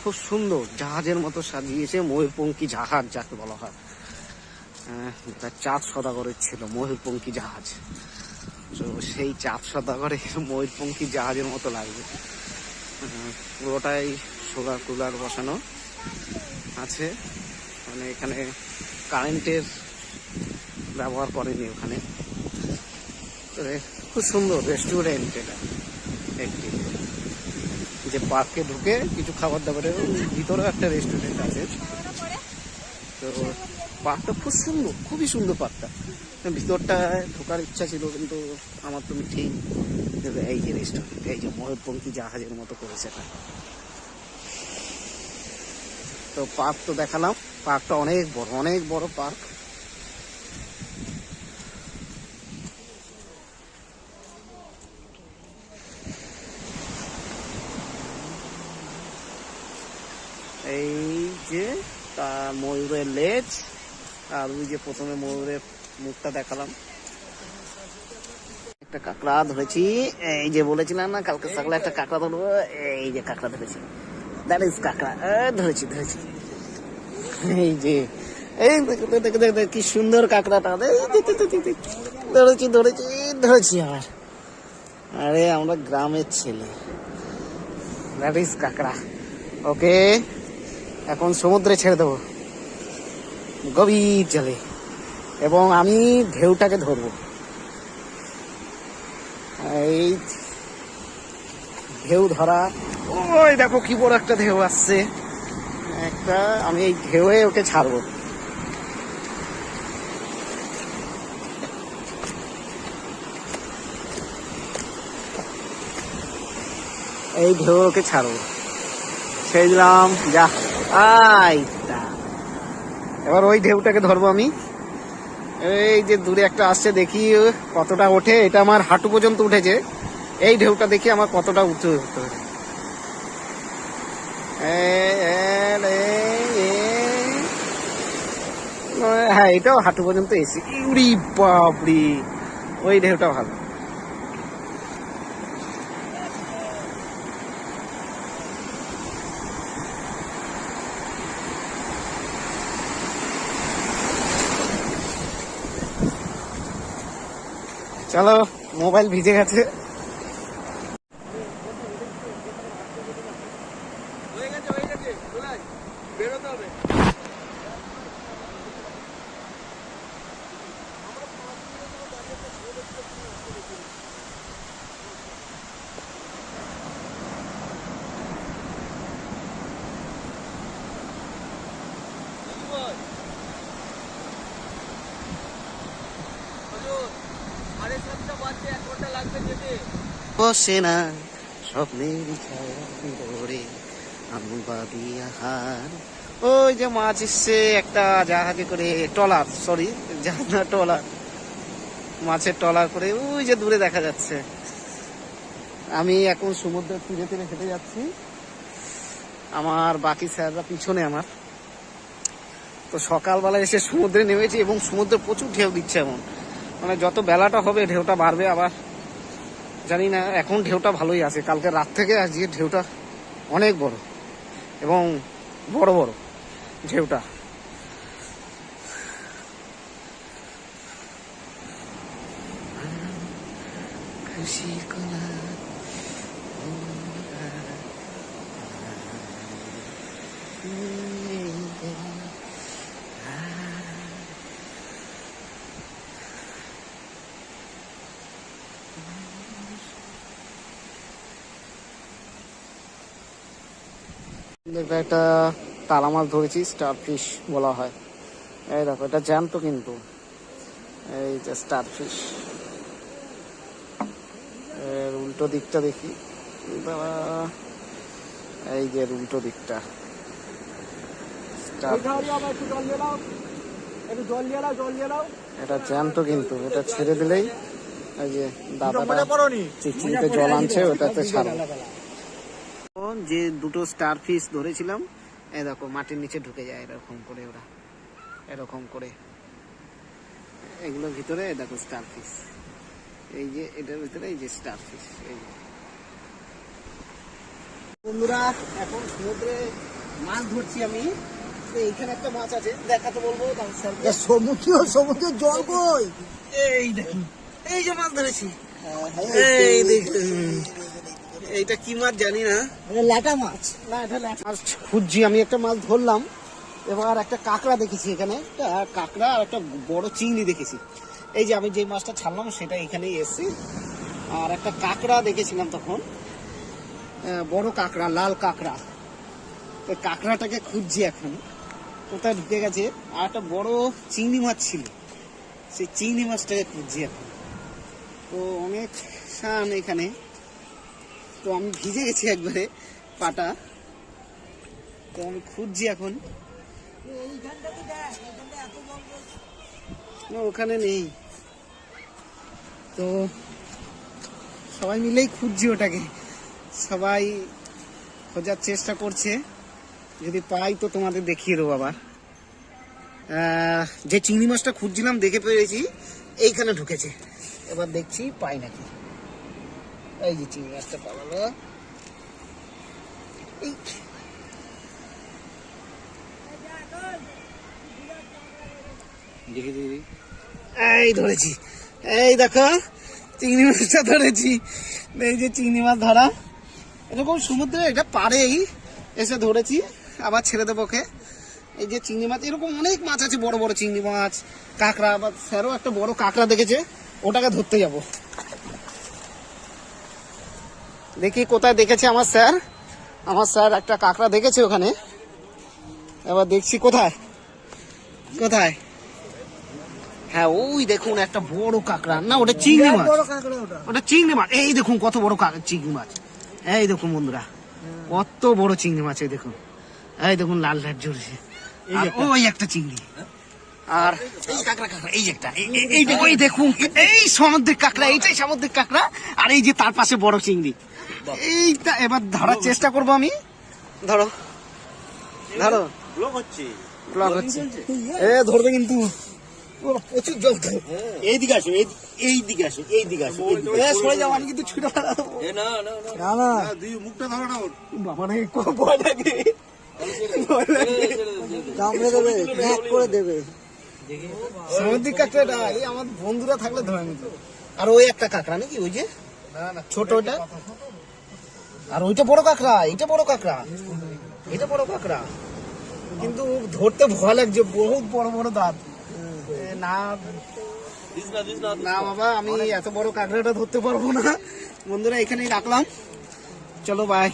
খুব সুন্দর জাহাজের মতো সাজিয়েছে, ময়ূরপঙ্খী জাহাজ যাকে বলা হয়। চাঁদ সদাগরের ছিল ময়ূরপঙ্খী জাহাজ, তো সেই চাঁদ সদাগরের ময়ূরপঙ্খী জাহাজের মতো লাগবে। পুরোটাই সোলার কুলার বসানো আছে, মানে এখানে কারেন্টের ব্যবহার করেনি ওখানে। খুব সুন্দর রেস্টুরেন্ট এটা একটি, যে পার্কে ঢুকে কিছু খাবার দাবারের ভিতরেও একটা রেস্টুরেন্ট আছে। তো পার্কটা খুব সুন্দর, খুবই সুন্দর পার্কটা। ভিতরটায় ঢোকার ইচ্ছা ছিল, কিন্তু আমার তো ঠিক এই যে রেস্টুরেন্ট, এই যে ময়ূরপঙ্খী জাহাজের মতো করেছে এটা। তো পার্ক তো দেখালাম, পার্কটা অনেক বড়, অনেক বড় পার্ক। এই যে তার ময়ূরের লেজ, আর ওই যে প্রথমে ময়ূরের মুখটা দেখালাম। একটা কাঁকড়া ধরেছি, এই যে বলেছিলাম না কালকে সকালে একটা কাঁকড়া ধরবো, এই যে কাঁকড়া ধরেছি, দ্যাট ইজ কাঁকড়া। ধরেছি ধরেছি, এই যে এই দেখে কি সুন্দর কাঁকড়াটা, ধরেছি ধরেছি ধরেছি আবার। আরে আমরা গ্রামের ছেলে, দ্যাট ইজ কাঁকড়া। ওকে, এখন সমুদ্রে ছেড়ে দেবো গভীর জলে, এবং আমি ঢেউটাকে ধরবো। এই ঢেউ ধরা, ওই দেখো কি বড় একটা ঢেউ আসছে একটা, আমি এই ঢেউয়ে ওকে ছাড়বো। এই ঢেউ ওকে ছাড়বো, ছেড়ে দিলাম, যা। এবার ওই ঢেউটাকে ধরবো আমি। এই যে দূরে একটা আসছে, দেখি কতটা ওঠে। এটা আমার হাঁটু পর্যন্ত উঠেছে, এই ঢেউটা দেখি আমার কতটা উঠতে উঠতে হবে। হ্যাঁ, এটাও হাঁটু পর্যন্ত এসে, ইউরি বাপরি, ওই ঢেউটা ভালো। চলো, মোবাইল ভিজে গেছে। বেরোতে হবে। বসে না স্বপ্নের ছায়ারে আমবাদি আহার। ওই যে মাছ এসছে একটা জাহাজে করে, ট্রলার, সরি জাহাজ না, ট্রলার, মাছের ট্রলার করে ওই যে দূরে দেখা যাচ্ছে। আমি এখন সমুদ্রের তীরে তীরে হেঁটে যাচ্ছি, আমার বাকি স্যাররা পিছনে আমার। তো সকালবেলা এসে সমুদ্রে নেমেছি, এবং সমুদ্রে প্রচুর ঢেউ দিচ্ছে এমন, মানে যত বেলাটা হবে ঢেউটা বাড়বে আবার, জানি না। এখন ঢেউটা ভালোই আছে, কালকে রাত থেকে আজকে ঢেউটা অনেক বড়, এবং বড় বড় ঢেউটা। একটা তালা মাছ ধরেছি, স্টার ফিশ বলা হয়। এই দেখো, এটা জ্যান্ত কিন্তু, এই যে স্টার ফিশ। এর উল্টো দিকটা দেখি, এই যে উল্টো দিকটা, এটা জ্যান্ত কিন্তু, এটা ছেড়ে দিলেই, এই যে দাদাটা চিচিতে জল আনছে, ওটাতে ছাড়ো। যে দুটো স্টার ফিশ ধরেছিলাম, এই দেখো মাটির নিচে ঢুকে যায় এরকম করে, ওরা এরকম করে, এগুলোর ভিতরে দেখো স্টার ফিশ, এই যে এটার ভিতরে এই যে স্টার ফিশ, এই যে বন্ধুরা এখন সমুদ্রে মাছ ধরছি আমি। তো এইখানে একটা মাছ আছে, দেখাতে বলবো। সমুদ্রের জল কই? এই দেখুন, এই যে মাছ ধরেছি, এই দেখুন। এইটা কি মাছ জানি না, ল্যাটা মাছ। না এটা মাছ খুঁজছি আমি। একটা মাছ ধরলাম। এবার একটা কাঁকড়া দেখেছি এখানে, একটা কাঁকড়া আর একটা বড় চিংড়ি দেখেছি। এই যে আমি যে মাছটা ছাড়লাম সেটা এখানেই এসেছি। আর একটা কাঁকড়া দেখেছিলাম তখন, বড় কাঁকড়া, লাল কাঁকড়া। তো কাঁকড়াটাকে খুঁজছি এখন, কোথায় ঢুকে গেছে। আর একটা বড় চিংড়ি মাছ ছিল, সেই চিংড়ি মাছটাকে খুঁজছি এখন। তো অনেক শান এখানে। তো আমি ভিজে গেছি একবারে পাটা, তো আমি খুঁজছি এখন। না ওখানে নেই। তো সবাই মিলেই খুঁজছি ওটাকে, সবাই খোঁজার চেষ্টা করছে। যদি পাই তো তোমাদের দেখিয়ে দেবো আবার। যে চিংড়ি মাছটা খুঁজছিলাম দেখে পেয়েছি, এইখানে ঢুকেছে। এবার দেখছি পাই নাকি। এই যে চিংড়ি মাছটা পালালো। এই ধরেছি, এই দেখো চিংড়ি মাছটা ধরেছি। এই যে চিংড়ি মাছ ধরা, এরকম সমুদ্রে এটা পাড়েই এসে ধরেছি, আবার ছেড়ে দেবো ওকে। এই যে চিংড়ি মাছ, এরকম অনেক মাছ আছে, বড় বড় চিংড়ি মাছ, কাঁকড়া। আবার স্যারও একটা বড় কাঁকড়া দেখেছে, ওটাকে ধরতে যাব। দেখি কোথায় দেখেছে আমার স্যার। আমার স্যার একটা কাঁকড়া দেখেছে ওখানে। এবার দেখছি কোথায় কোথায়। হ্যাঁ ওই দেখুন একটা বড় কাঁকড়া, না ওটা চিংড়ি মাছ, ওটা চিংড়ি মাছ। এই দেখুন কত বড় চিংড়ি মাছ। এই দেখুন বন্ধুরা, কত বড় চিংড়ি মাছ। এই দেখুন, এই দেখুন লাল লাল জ্বলছে। আর ওই একটা চিংড়ি, আর এই কাঁকড়া কাঁকড়া, এই একটা, এই দেখুন, এই দেখুন, এই সমুদ্রের কাঁকড়া, এইটাই সমুদ্রের কাঁকড়া। আর এই যে তার পাশে বড় চিংড়ি, এইটা এবার ধরার চেষ্টা করবো আমি। ধরো ধরো, ব্লক হচ্ছে। এ ধরবে কিন্তু, প্রচুর জল তো। এইদিকে আসো, এইদিকে আসো, এইদিকে আসো। সরে যাও, আমি কিন্তু ছুটে পালাবো। না না, মুখটা ধরো না ওর। বাবা রে, ভয় লাগে, কামড়ে দেবে, ব্যাক করে দেবে। সামুদ্রিক কাঁকড়াটা এই আমার বন্ধুরা থাকলে ধরে নিত। আর ওই একটা কাঁকড়া নাকি, ওই যে ছোট ওটা, আর ওইটা বড় কাঁকড়া, এটা বড় কাঁকড়া, এটা বড় কাঁকড়া। কিন্তু ধরতে ভয় লাগছে, বহুত বড় বড় দাঁত। না না বাবা, আমি এত বড় কাঁকড়াটা ধরতে পারবো না। বন্ধুরা এখানেই রাখলাম, চলো বাই।